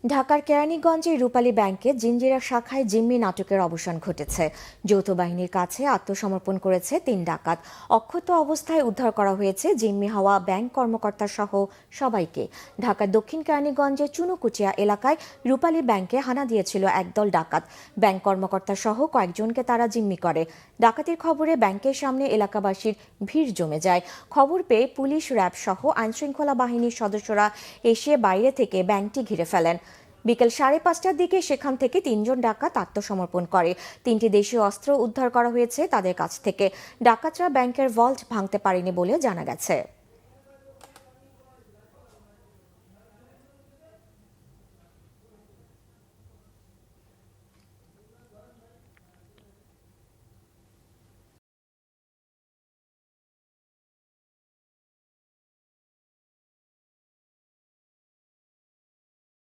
ঢাকার কেরানীগঞ্জে রূপালী ব্যাংকে জিঞ্জিরা শাখায় জিম্মি নাটকের অবসান ঘটেছে। যৌথ বাহিনীর কাছে আত্মসমর্পণ করেছে ৩ ডাকাত। অক্ষত অবস্থায় উদ্ধার করা হয়েছে জিম্মি হওয়া ব্যাংক কর্মকর্তা সহ সবাইকে। ঢাকার দক্ষিণ কেরানীগঞ্জের চুনুকুচিয়া এলাকায় রূপালী ব্যাংকে হানা দিয়েছিল একদল ডাকাত। ব্যাংক কর্মকর্তা সহ কয়েকজনকে তারা জিম্মি করে। ডাকাতির খবরে ব্যাংকের সামনে এলাকাবাসীর ভিড় জমে যায়। খবর পেয়ে পুলিশ, র্যাব সহ আইনশৃঙ্খলা বাহিনীর সদস্যরা এসে বাইরে থেকে ব্যাংকটি ঘিরে ফেলেন। বিকেল 5:30টার দিকে সেখান থেকে ৩ জন ডাকাত আত্মসমর্পণ করে। ৩টি দেশীয় অস্ত্র উদ্ধার করা হয়েছে তাদের কাছ থেকে। ডাকাতরা ব্যাংকের ভল্ট ভাঙতে পারেনি বলে জানা গেছে।